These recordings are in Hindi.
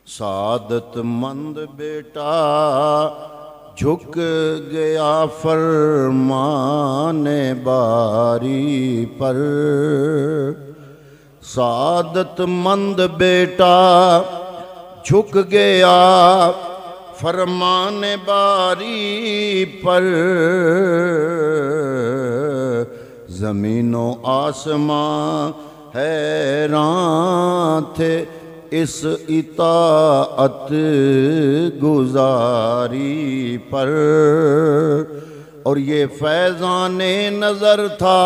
सादतमंद बेटा झुक गया फरमाने बारी पर। सादतमंद बेटा झुक गया फरमाने बारी पर। ज़मीनो आसमां हैरान थे इस इताअत गुजारी पर। और ये फैज़ाने नज़र था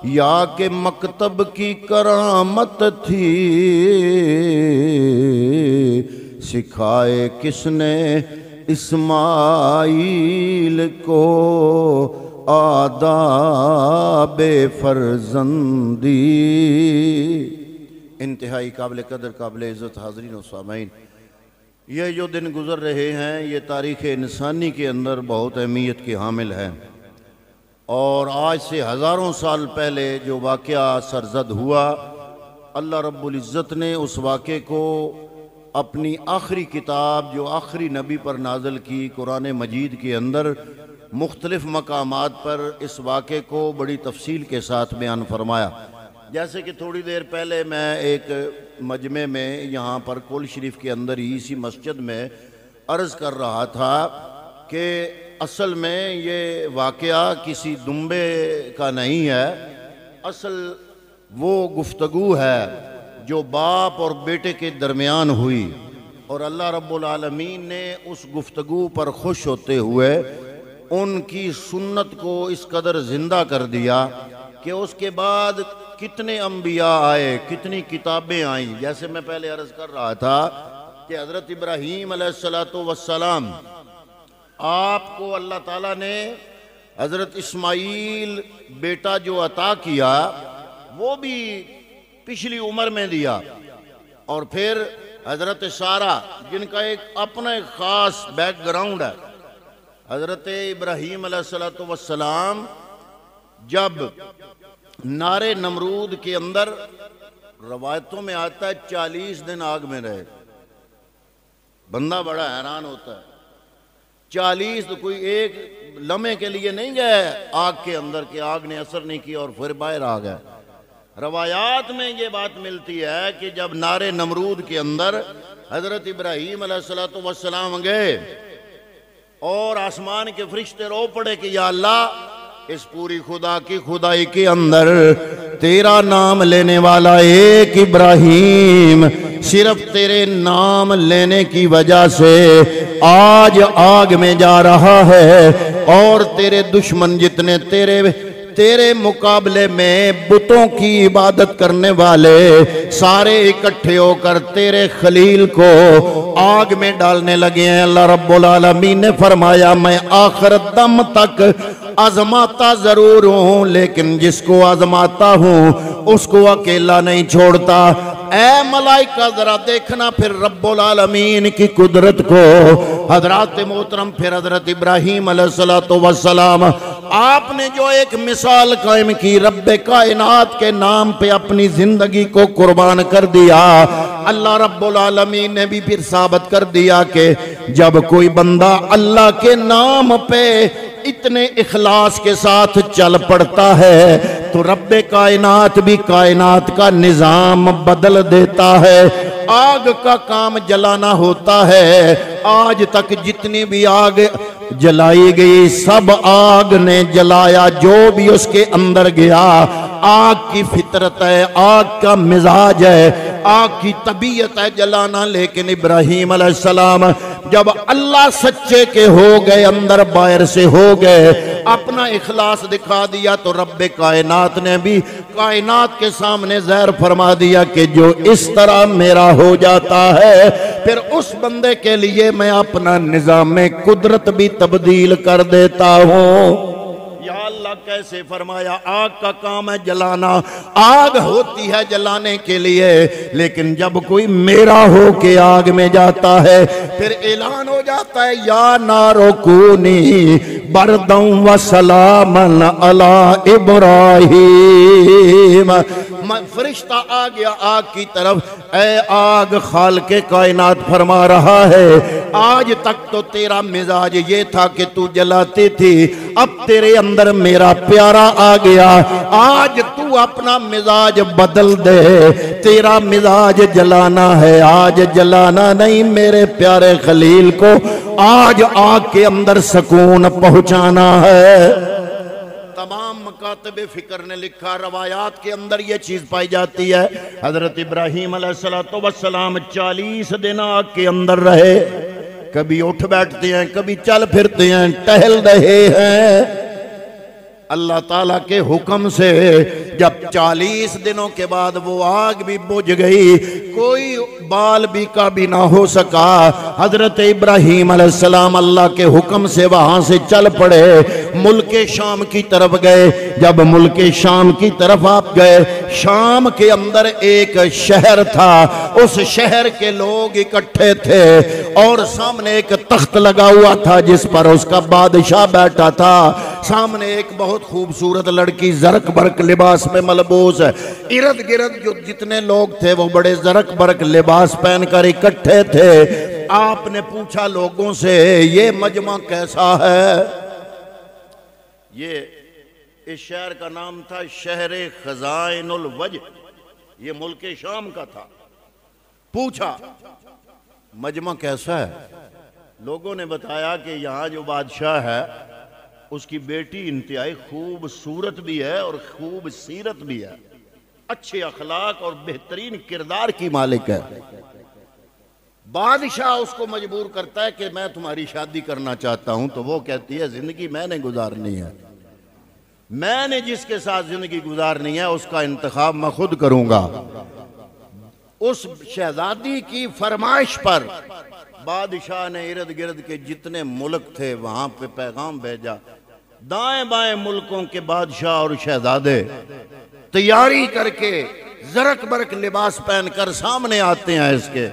या कि मकतब की करामत थी। सिखाए किसने इस्माइल को आदाबे फर्जंदी। इंतहाई काबिल कदर काबिल इज़्ज़त हाज़रीन व सामईन, ये जो दिन गुज़र रहे हैं ये तारीख़ इंसानी के अंदर बहुत अहमियत के हामिल हैं। और आज से हज़ारों साल पहले जो वाक़या सरज़द हुआ, अल्लाह रब्बुल इज़्ज़त ने उस वाक़े को अपनी आखिरी किताब जो आखिरी नबी पर नाज़िल की कुरान मजीद के अंदर मुख्तलिफ़ मकामात पर इस वाक़े को बड़ी तफसील के साथ बयान फरमाया। जैसे कि थोड़ी देर पहले मैं एक मजमे में यहाँ पर कुल शरीफ के अंदर ही इसी मस्जिद में अर्ज़ कर रहा था कि असल में ये वाक़या किसी दुम्बे का नहीं है, असल वो गुफ्तगू है जो बाप और बेटे के दरमियान हुई। और अल्लाह रब्बुल आलमीन ने उस गुफ्तगू पर खुश होते हुए उनकी सुन्नत को इस कदर ज़िंदा कर दिया कि उसके बाद कितने अम्बिया आए, कितनी किताबें आईं। जैसे मैं पहले अर्ज़ कर रहा था कि हज़रत इब्राहीम अलैहिस्सलातु वस्सलाम आपको अल्लाह ताला ने हज़रत इस्माइल बेटा जो अता किया वो भी पिछली उम्र में दिया। और फिर हज़रत सारा जिनका एक अपना एक ख़ास बैकग्राउंड है। हज़रत इब्राहीम अलैहिस्सलातु वस्सलाम जब नारे नमरूद के अंदर रवायतों में आता है 40 दिन आग में रहे। बंदा बड़ा हैरान होता है, 40 तो कोई एक लम्हे के लिए नहीं गए आग के अंदर कि आग ने असर नहीं किया और फिर बाहर आ गए। रवायात में ये बात मिलती है कि जब नारे नमरूद के अंदर हज़रत इब्राहीम अलैहिस्सलातु वस्सलाम गए और आसमान के फरिश्ते रो पड़े कि या अल्लाह इस पूरी खुदा की खुदाई के अंदर तेरा नाम लेने वाला एक इब्राहीम सिर्फ तेरे नाम लेने की वजह से आज आग में जा रहा है। और तेरे दुश्मन जितने तेरे मुकाबले में बुतों की इबादत करने वाले सारे इकट्ठे होकर तेरे खलील को आग में डालने लगे हैं। अल्लाह रब्बुल आलमीन ने फरमाया मैं आखिर दम तक आजमाता जरूर हूँ, लेकिन जिसको आजमाता हूँ उसको अकेला नहीं छोड़ता। ऐ मलाइका जरा देखना फिर रब्बुल आलमीन की कुदरत को। हजरत मोहतरम फिर हजरत इब्राहीम अलैहिस्सलातु वस्सलाम आपने जो एक मिसाल कायम की, रब्बे कायनात के नाम पे अपनी जिंदगी को कुर्बान कर दिया। अल्लाह रब्बुल आलमीन ने भी फिर साबित कर दिया कि जब कोई बंदा अल्लाह के नाम पे इतने इखलास के साथ चल पड़ता है तो रब्बे कायनात भी कायनात का निजाम बदल देता है। आग का काम जलाना होता है। आज तक जितनी भी आग जलाई गई सब आग ने जलाया, जो भी उसके अंदर गया। आग की फितरत है, आग का मिजाज है, आग की तबीयत है जलाना। लेकिन इब्राहीम अलैहिस्सलाम जब अल्लाह सच्चे के हो गए, अंदर बाहर से हो गए, अपना इखलास दिखा दिया तो रब्बे कायनात ने भी कायनात के सामने ज़ाहिर फरमा दिया कि जो इस तरह मेरा हो जाता है फिर उस बंदे के लिए मैं अपना निज़ाम कुदरत भी तब्दील कर देता हूँ। या अल्लाह कैसे फरमाया, आग का काम है जलाना, आग होती है जलाने के लिए, लेकिन जब कोई मेरा हो के आग में जाता है फिर ऐलान हो जाता है या नारो कूनी बरदम व सलामन अला इब्राहीम। फरिश्ता आ गया आग की तरफ। ए आग, खाल के कायनात फरमा रहा है, आज तक तो तेरा मिजाज ये था कि तू जलाती थी, अब तेरे अंदर मेरा प्यारा आ गया, आज तू अपना मिजाज बदल दे, तेरा मिजाज जलाना है, आज जलाना नहीं, मेरे प्यारे खलील को आज आग के अंदर सुकून पहुंचाना है। तमाम मकातबे फिक्र ने लिखा, रवायात के अंदर ये चीज पाई जाती है, हजरत इब्राहीम अलैहिस्सलाम 40 दिन आग के अंदर रहे, कभी उठ बैठते हैं, कभी चल फिरते हैं, टहल रहे हैं। अल्लाह ताला के हुक्म से जब 40 दिनों के बाद वो आग भी बुझ गई, कोई बाल भी का भी ना हो सका, हजरत इब्राहीम अलैहिस्सलाम अल्लाह के हुक्म से वहां से चल पड़े, मुल्के शाम की तरफ गए। जब मुल्के शाम की तरफ आप गए, शाम के अंदर एक शहर था, उस शहर के लोग इकट्ठे थे और सामने एक तख्त लगा हुआ था जिस पर उसका बादशाह बैठा था। सामने एक बहुत खूबसूरत लड़की जरक बरक लिबास में मलबूस है, इर्द गिर्द जो जितने लोग थे वो बड़े जरक बरक लिबास पहनकर इकट्ठे थे। आपने पूछा लोगों से, ये मजमा कैसा है? ये इस शहर का नाम था शहर खजाइनुल वज, ये मुल्क शाम का था। पूछा मजमा कैसा है? लोगों ने बताया कि यहाँ जो बादशाह है उसकी बेटी इंतहाई खूबसूरत भी है और खूब सीरत भी है, अच्छे अखलाक और बेहतरीन किरदार की मालिक है। बादशाह उसको मजबूर करता है कि मैं तुम्हारी शादी करना चाहता हूं, तो वो कहती है जिंदगी मैंने गुजारनी है, मैंने जिसके साथ जिंदगी गुजारनी है उसका इंतखाब मैं खुद करूंगा। उस शहजादी की फरमाइश पर बादशाह ने इर्द गिर्द के जितने मुल्क थे वहां पे पैगाम भेजा। दाएं बाएं मुल्कों के बादशाह और शहजादे तैयारी करके जरक बरक लिबास पहनकर सामने आते हैं। इसके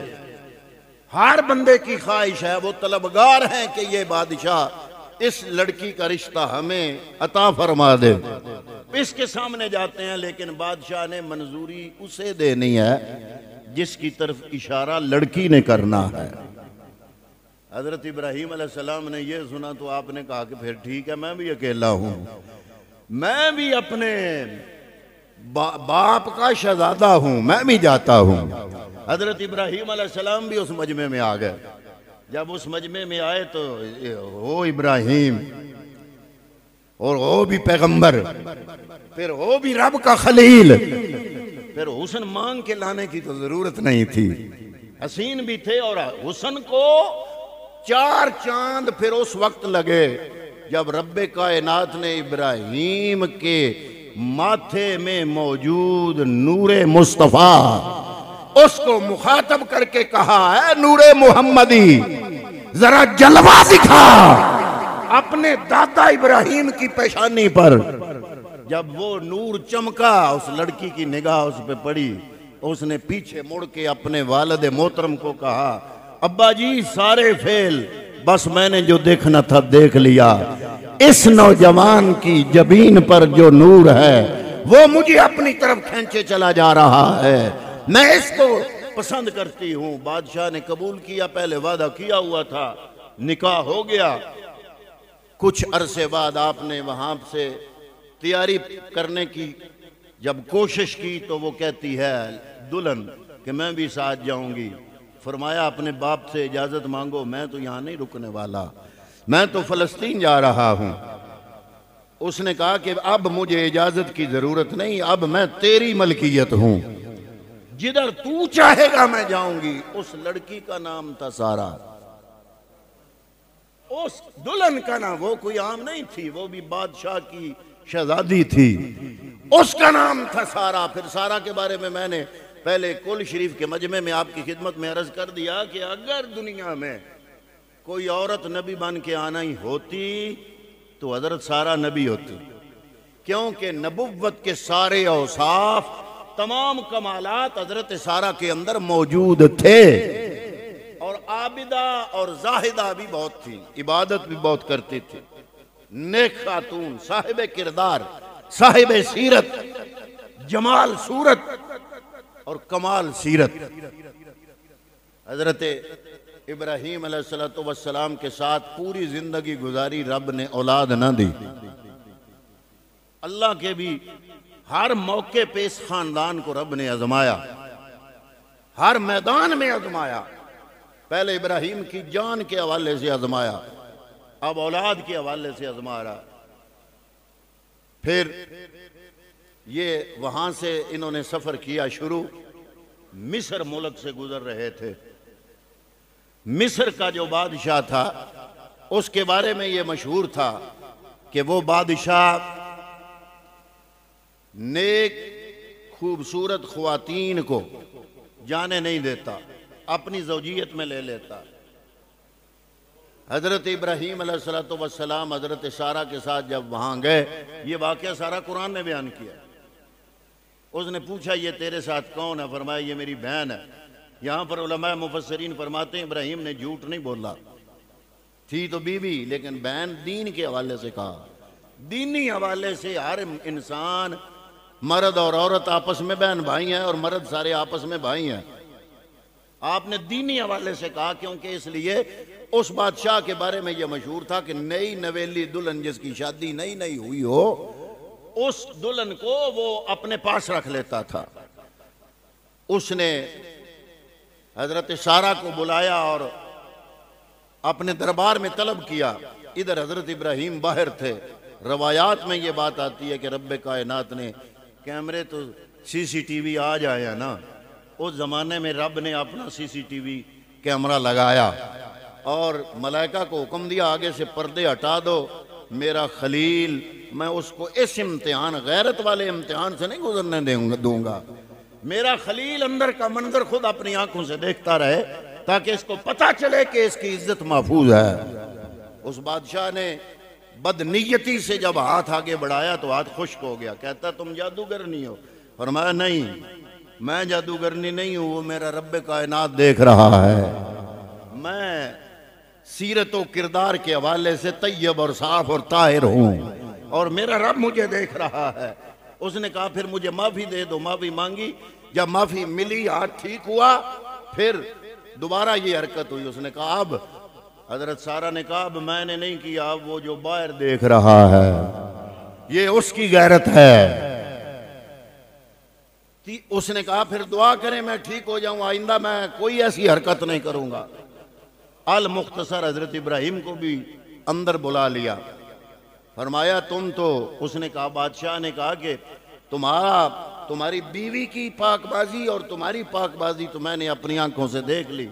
हर बंदे की ख्वाहिश है, वो तलबगार हैं कि ये बादशाह इस लड़की का रिश्ता हमें अता फरमा दे। इसके सामने जाते हैं, लेकिन बादशाह ने मंजूरी उसे देनी है जिसकी तरफ इशारा लड़की ने करना है। हजरत इब्राहीम अलैहिस्सलाम ने यह सुना तो आपने कहा कि फिर ठीक है, मैं भी अकेला हूं, मैं भी अपने बाप का शहजादा हूं, मैं भी जाता हूं। हजरत इब्राहीम अलैहिस्सलाम भी उस मजमे में आ गए। जब उस मजमे में आए तो हो इब्राहीम और हो भी पैगंबर, फिर हो भी रब का खलील, फिर हुस्न मांग के लाने की तो जरूरत नहीं थी, हसीन भी थे और हुस्न को 4 चांद फिर उस वक्त लगे जब रब्बे कायनात ने इब्राहीम के माथे में मौजूद नूरे मुस्तफा उसको मुखातब करके कहा है, नूरे मुहम्मदी जरा जलवा दिखा अपने दादा इब्राहीम की पेशानी पर। जब वो नूर चमका, उस लड़की की निगाह उस पे पड़ी, उसने पीछे मुड़ के अपने वालिद मोहतरम को कहा, अब्बा जी सारे फेल, बस मैंने जो देखना था देख लिया। इस नौजवान की जबीन पर जो नूर है वो मुझे अपनी तरफ खींचे चला जा रहा है, मैं इसको पसंद करती हूँ। बादशाह ने कबूल किया, पहले वादा किया हुआ था, निकाह हो गया। कुछ अरसे बाद आपने वहां से तैयारी करने की जब कोशिश की तो वो कहती है दुल्हन कि मैं भी साथ जाऊंगी। फरमाया अपने बाप से इजाजत मांगो, मैं तो यहां नहीं रुकने वाला, मैं तो फलस्तीन जा रहा हूं। उसने कहा कि अब मुझे इजाजत की जरूरत नहीं, अब मैं तेरी मलकियत हूं, जिधर तू चाहेगा मैं जाऊंगी। उस लड़की का नाम था सारा। उस दुल्हन का नाम, वो कोई आम नहीं थी, वो भी बादशाह की शहजादी थी, उसका नाम था सारा। फिर सारा के बारे में मैंने पहले कुल शरीफ के मजमे में आपकी खिदमत में अर्ज कर दिया कि अगर दुनिया में कोई औरत नबी बन के आना ही होती तो हजरत सारा नबी होती, क्योंकि नबुव्वत के सारे औसाफ, तमाम कमालात हजरत सारा के अंदर मौजूद थे। और आबिदा और जाहिदा भी बहुत थी, इबादत भी बहुत करती थी, नेक खातून, साहिब किरदार, साहिब सीरत, जमाल सूरत और कमाल सीरत। हजरत इब्राहीम अलैहिस्सलाम के साथ पूरी जिंदगी गुजारी, रब ने औलाद न दी। अल्लाह के भी हर मौके पे इस खानदान को रब ने आजमाया, हर मैदान में आजमाया। पहले इब्राहीम की जान के हवाले से आजमाया, अब औलाद के हवाले से आजमा रहा। फिर ये वहां से इन्होंने सफर किया शुरू। मिस्र मुल्क से गुजर रहे थे। मिस्र का जो बादशाह था उसके बारे में ये मशहूर था कि वो बादशाह नेक खूबसूरत ख्वातीन को जाने नहीं देता, अपनी ज़ौजियत में ले लेता। हज़रत इब्राहीम अलैहिस्सलाम हज़रत सारा के साथ जब वहाँ गए, ये वाक़या सारा कुरान ने बयान किया। उसने पूछा ये तेरे साथ कौन है? फरमाया ये मेरी बहन है। यहाँ पर उलमाए मुफस्सिरीन फरमाते हैं इब्राहीम ने झूठ नहीं बोला, थी तो बीवी, लेकिन बहन दीन के हवाले से कहा। दीनी हवाले से हर इंसान, मर्द और औरत आपस में बहन भाई हैं और मर्द सारे आपस में भाई हैं। आपने दीनी हवाले से कहा क्योंकि इसलिए उस बादशाह के बारे में यह मशहूर था कि नई नवेली दुल्हन जिसकी शादी नई नई हुई हो, उस दुल्हन को वो अपने पास रख लेता था। उसने हजरत सारा को बुलाया और अपने दरबार में तलब किया। इधर हजरत इब्राहीम बाहर थे। रवायात में ये बात आती है कि रब्बे कायनात ने, कैमरे तो सीसीटीवी आ जाए ना, उस जमाने में रब ने अपना सीसीटीवी कैमरा लगाया और मलाइका को हुक्म दिया आगे से पर्दे हटा दो। मेरा खलील, मैं उसको इस इम्तिहान, गैरत वाले इम्तिहान से नहीं गुजरने दूंगा। मेरा खलील अंदर का मंजर खुद अपनी आंखों से देखता रहे ताकि इसको पता चले कि इसकी इज्जत महफूज है। उस बादशाह ने बदनीयती से जब हाथ आगे बढ़ाया तो हाथ खुश्क हो गया। कहता तुम जादूगरनी हो? फरमाया नहीं, मैं जादूगरनी नहीं हूं, वो मेरा रब्बे कायनात देख रहा है। मैं सीरत और किरदार के हवाले से तैयब और साफ और ताहिर हूं और मेरा रब मुझे देख रहा है। उसने कहा फिर मुझे माफी दे दो। माफी मांगी, जब माफी मिली, हाथ ठीक हुआ, फिर दोबारा ये हरकत हुई। उसने कहा अब, हजरत सारा ने कहा अब मैंने नहीं किया, अब वो जो बाहर देख रहा है ये उसकी गैरत है। उसने कहा फिर दुआ करें मैं ठीक हो जाऊं, आइंदा मैं कोई ऐसी हरकत नहीं करूंगा। अल मुख्तसर हजरत इब्राहीम को भी अंदर बुला लिया। फरमाया तुम तो, उसने कहा, बादशाह ने कहा कि तुम्हारी बीवी की पाकबाजी और तुम्हारी पाकबाजी तो मैंने अपनी आंखों से देख ली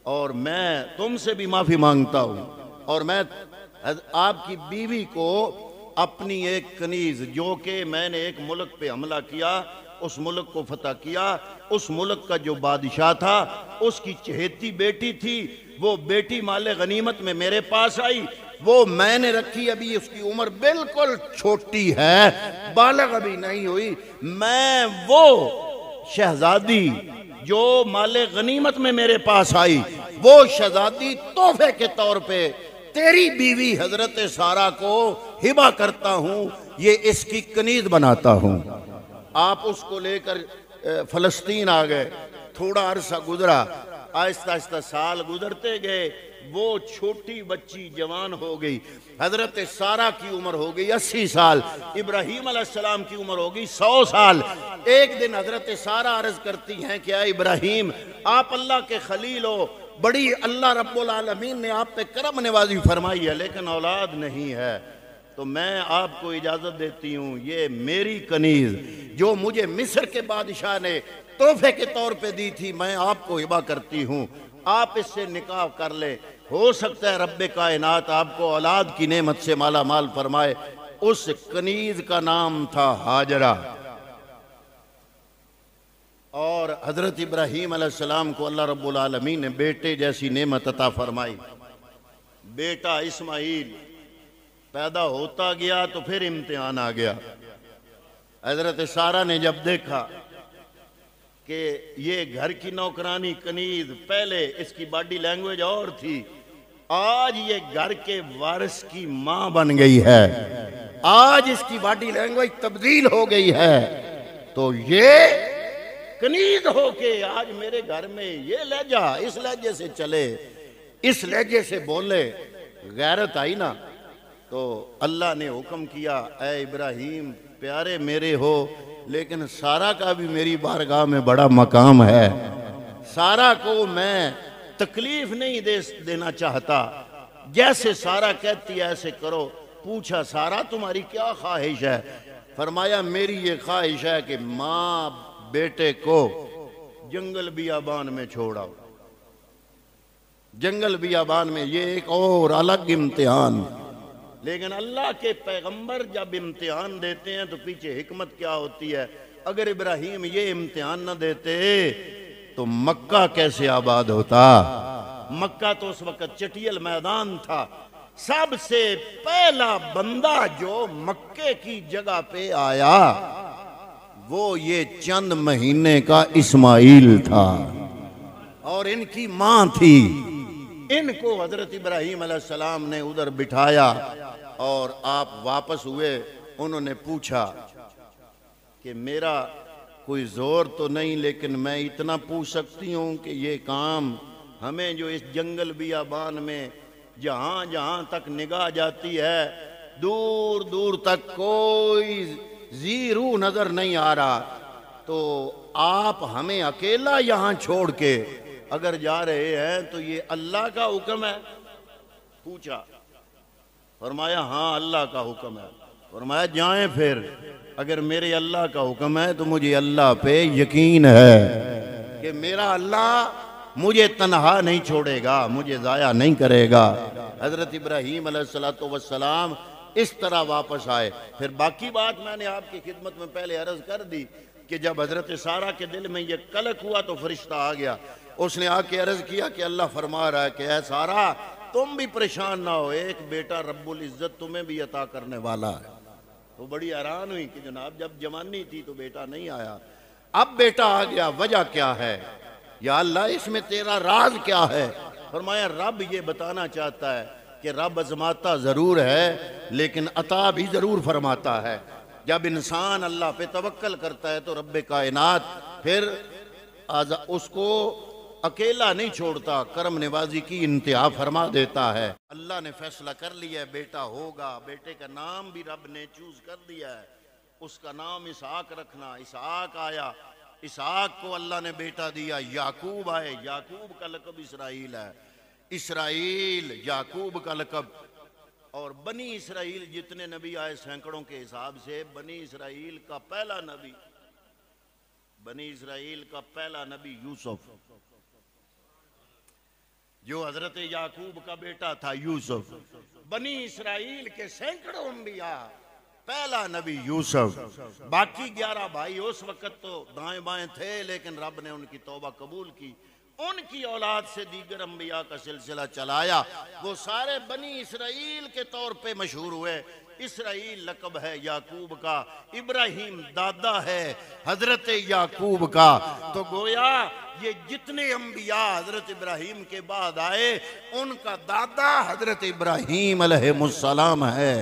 और मैं तुमसे भी माफी मांगता हूं और मैं आपकी बीवी को अपनी एक कनीज, जो कि मैंने एक मुल्क पे हमला किया, उस मुल्क को फतह किया, उस मुल्क का जो बादशाह था उसकी चहेती बेटी थी, वो बेटी माले गनीमत में मेरे पास आई, वो मैंने रखी। अभी उसकी उम्र बिल्कुल छोटी है, बालग अभी नहीं हुई। मैं वो शहजादी जो माले गनीमत में मेरे पास आई, वो शहजादी तोहफे के तौर पे तेरी बीवी हजरत सारा को हिबा करता हूं, ये इसकी कनीज बनाता हूं। आप उसको लेकर फलस्तीन आ गए। थोड़ा अरसा गुजरा, आहिस्ता आहिस्ता साल गुजरते गए, वो छोटी बच्ची जवान हो गई। हजरत सारा की उम्र हो गई 80 साल, इब्राहीम अलैहिस्सलाम की उम्र हो गई 100 साल। एक दिन हजरत सारा अर्ज करती हैं कि ऐ इब्राहीम, आप अल्लाह के खलील हो, बड़ी अल्लाह रब्बुल आलमीन ने आप पे करम नवाजी फरमाई है, लेकिन औलाद नहीं है, तो मैं आपको इजाजत देती हूँ, ये मेरी कनीज जो मुझे मिस्र के बादशाह ने तोहफे के तौर पे दी थी, मैं आपको हिबा करती हूँ, आप इससे निकाह कर ले। हो सकता है रब्बे कायनात आपको औलाद की नेमत से माला माल फरमाए। उस कनीज का नाम था हाजरा। और हजरत इब्राहीम अलैहिस्सलाम को अल्लाह रब्बुल आलमीन ने बेटे जैसी नेमत अता फरमाई। बेटा इस्माइल पैदा होता गया तो फिर इम्तिहान आ गया। हजरत सारा ने जब देखा कि ये घर की नौकरानी कनीज, पहले इसकी बॉडी लैंग्वेज और थी, आज ये घर के वारिस की मां बन गई है, आज इसकी बॉडी लैंग्वेज तब्दील हो गई है। तो ये कनीज हो के आज मेरे घर में ये लहजा, इस लहजे से चले, इस लहजे से बोले, गैरत आई ना। तो अल्लाह ने हुक्म किया, ऐ इब्राहिम प्यारे मेरे हो, लेकिन सारा का भी मेरी बारगाह में बड़ा मकाम है। सारा को मैं तकलीफ नहीं देना चाहता, जैसे सारा कहती है ऐसे करो। पूछा, सारा तुम्हारी क्या ख्वाहिश है? फरमाया, मेरी ये ख्वाहिश है कि माँ बेटे को जंगल बियाबान में छोड़ाओ। जंगल बियाबान में ये एक और अलग इम्तिहान। लेकिन अल्लाह के पैगंबर जब इम्तिहान देते हैं तो पीछे हिकमत क्या होती है। अगर इब्राहिम ये इम्तिहान न देते तो मक्का कैसे आबाद होता? मक्का तो उस वक्त चटियल मैदान था। सबसे पहला बंदा जो मक्के की जगह पे आया वो ये चंद महीने का इस्माइल था और इनकी मां थी। इनको हजरत इब्राहिम अलैहिस्सलाम ने उधर बिठाया और आप वापस हुए। उन्होंने पूछा कि मेरा कोई जोर तो नहीं, लेकिन मैं इतना पूछ सकती हूँ कि ये काम हमें जो इस जंगल बियाबान में जहाँ जहाँ तक निगाह जाती है दूर दूर तक कोई जीरू नजर नहीं आ रहा, तो आप हमें अकेला यहाँ छोड़ के अगर जा रहे हैं तो ये अल्लाह का हुक्म है? पूछा। फरमाया, हाँ अल्लाह का हुक्म है। फरमाया, जाएं फिर। अगर मेरे अल्लाह का हुक्म है तो मुझे अल्लाह पे यकीन है कि मेरा अल्लाह मुझे तन्हा नहीं छोड़ेगा, मुझे ज़ाया नहीं करेगा। हज़रत इब्राहीम अलैहिस्सलाम इस तरह वापस आए। फिर बाकी बात मैंने आपकी खिदमत में पहले अर्ज कर दी कि जब हज़रत सारा के दिल में ये कलक हुआ तो फरिश्ता आ गया। उसने आके अर्ज किया कि अल्लाह फरमा रहा है कि ऐ सारा तुम भी परेशान ना हो, एक बेटा रब्बुल इज़्ज़त तुम्हें भी अता करने वाला है। तो बड़ी हैरान हुई कि जनाब जब जवानी थी तो बेटा नहीं आया, अब बेटा आ गया, वजह क्या है? या अल्लाह इसमें तेरा राज क्या है? फरमाया, रब ये बताना चाहता है कि रब आजमाता जरूर है लेकिन अता भी जरूर फरमाता है। जब इंसान अल्लाह पे तवक्कल करता है तो रब्बे कायनात फिर उसको अकेला नहीं छोड़ता, करम नवाजी की इंतहा फरमा देता है। अल्लाह ने फैसला कर लिया है बेटा होगा। बेटे का नाम भी रब ने चूज कर दिया है, उसका नाम इसहाक रखना। इसहाक आया, इसहाक को अल्लाह ने बेटा दिया। याकूब आए, याकूब का लकब इसराइल है। इसराइल याकूब का लकब। और बनी इसराइल जितने नबी आए सैकड़ों के हिसाब से, बनी इसराइल का पहला नबी, बनी इसराइल का पहला नबी यूसुफ, जो हजरत याकूब का बेटा था यूसुफ। बनी इसराइल के सैकड़ों अंबिया, पहला नबी यूसुफ। बाकी 11 भाई उस वक्त तो दाएं बाएं थे लेकिन रब ने उनकी तौबा कबूल की, उनकी औलाद से दीगर अंबिया का सिलसिला चलाया। वो सारे बनी इसराइल के तौर पे मशहूर हुए। इसराइल लकब है याकूब का, इब्राहिम दादा है हजरत याकूब का। तो गोया ये जितने अंबिया हजरत इब्राहिम के बाद आए उनका दादा हजरत इब्राहिम अलैहिस्सलाम है।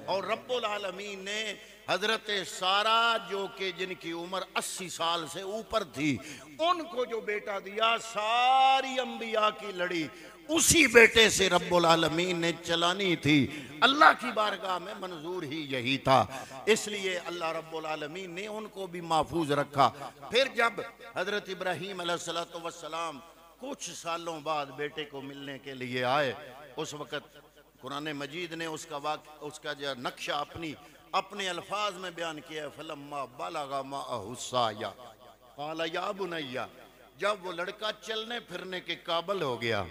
और रब्बुल आलमीन ने हजरत सारा जो कि जिनकी उम्र 80 साल से ऊपर थी उनको जो बेटा दिया, सारी अंबिया की लड़ी उसी बेटे से रब्बुल आलमीन ने चलानी थी। अल्लाह की बारगाह में मंजूर ही यही था, इसलिए अल्लाह रब्बुल आलमीन ने उनको भी महफूज रखा। फिर जब हजरत इब्राहीम अलैहिस्सलाम कुछ सालों बाद बेटे को मिलने के लिए आए, उस वक़्त कुरान मजीद ने उसका जो नक्शा अपने अल्फाज में बयान किया। फलम्मा बलगा माअहु साया क़ाला या बुनैया, जब वो लड़का चलने फिरने के काबिल हो गया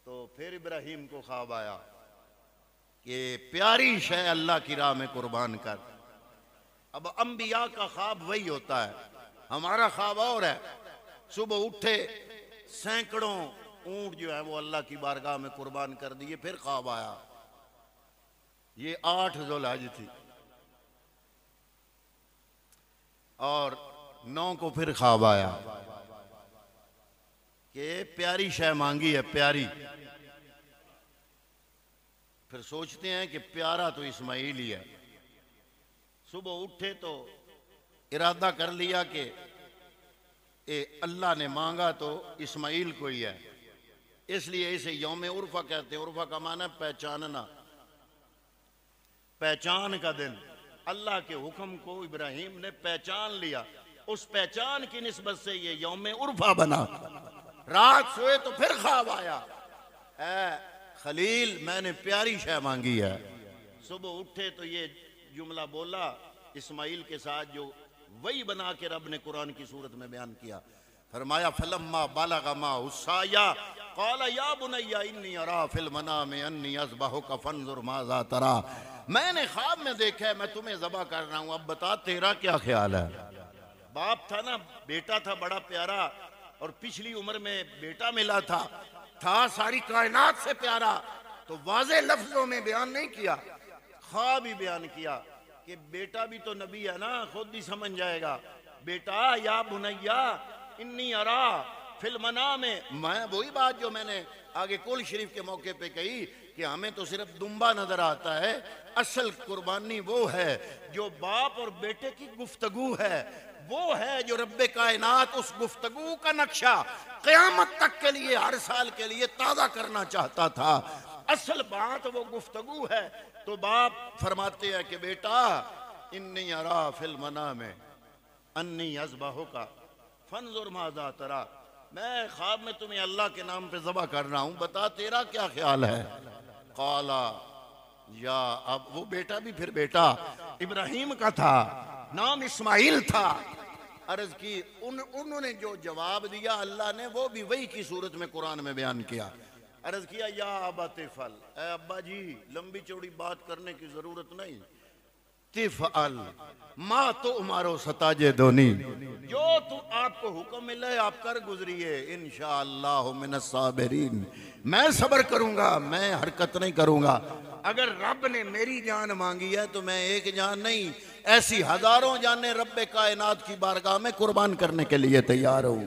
तो फिर इब्राहिम को ख्वाब आया कि प्यारी शय अल्लाह की राह में कुर्बान कर। अब अंबिया का ख्वाब वही होता है, हमारा ख्वाब और है। सुबह उठे, सैकड़ों ऊंट जो है वो अल्लाह की बारगाह में कुर्बान कर दिए। फिर ख्वाब आया, ये 8 ज़ुल्हज थी और 9 को फिर ख्वाब आया कि प्यारी शय मांगी है, प्यारी। फिर सोचते हैं कि प्यारा तो इस्माइल ही है। सुबह उठे तो इरादा कर लिया कि अल्लाह ने मांगा तो इस्माइल को ही है, इसलिए इसे यौम उर्फा कहते हैं। उर्फा का माना है पहचानना, पहचान का दिन। अल्लाह के हुक्म को इब्राहिम ने पहचान लिया, उस पहचान की निस्बत से ये यौम उर्फा बना। रात सोए तो फिर ख्वाब आया, ऐ खलील मैंने प्यारी शय मांगी है। सुबह उठे तो ये जुमला बोला इस्माइल के साथ, जो वही बना के रब ने कुरान की सूरत में बयान किया। फरमाया फलम्मा बालगा मा उस्साया क़ाला या बुनय्या इन्नी अरा फिल मनामि अन्नी अज़बहुका फंज़ुर माज़ा तरा। मैंने ख्वाब में देखा है मैं तुम्हें ज़बह कर रहा हूं, अब बता तेरा क्या ख्याल है। बाप था ना, बेटा था बड़ा प्यारा, और पिछली उम्र में बेटा मिला था सारी कायनात से प्यारा, तो वाज़े लफ्जों में बयान नहीं किया, ख्वाब ही बयान किया कि बेटा भी तो नबी है ना, खुद ही समझ जाएगा। बेटा या बुनैया इन्नी अरा फिल मनामे, मैं वही बात जो मैंने आगे कुल शरीफ के मौके पे कही कि हमें तो सिर्फ दुम्बा नजर आता है, असल कुर्बानी वो है जो बाप और बेटे की गुफ्तगू है, वो है जो रब्बे कायनात उस गुफ्तगू का नक्शा क़यामत तक के लिए हर साल के लिए ताज़ा करना चाहता था। असल बात वो गुफ्तगू है। तो बाप फरमाते हैं कि बेटा इन्नी अरा फिल मनामे अन्नी अज़बहुका फंज़ुर माज़ा तरा, मैं ख्वाब में तुम्हें अल्लाह के नाम पे ज़बह कर रहा हूं, बता तेरा क्या ख्याल है। क़ाला या, अब वो बेटा भी फिर बेटा इब्राहिम का था, नाम इस्माइल था। अर्ज की उन्होंने जो जवाब दिया अल्लाह ने वो भी वही की सूरत में कुरान में बयान किया। अर्ज किया या अबा तिफल, ए अब्बा जी लंबी चौड़ी बात करने की जरूरत नहीं, तिफअल मा तो उमारो सताजे दोनी, जो तुम आपको हुक्म मिले आप कर गुजरिए, इंशाअल्लाह मिनस साबिरीन, मैं सब्र करूंगा, मैं हरकत नहीं करूंगा। अगर रब ने मेरी जान मांगी है तो मैं एक जान नहीं ऐसी हजारों जानें रब्बे कायनात की बारगाह में कुर्बान करने के लिए तैयार हूं।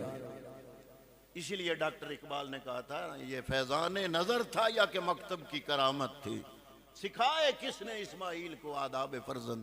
इसीलिए डॉक्टर इकबाल ने कहा था ये फैजान नजर था या कि मकतब की करामत थी, सिखाए किसने इस्माइल को आदाब फर्जंद।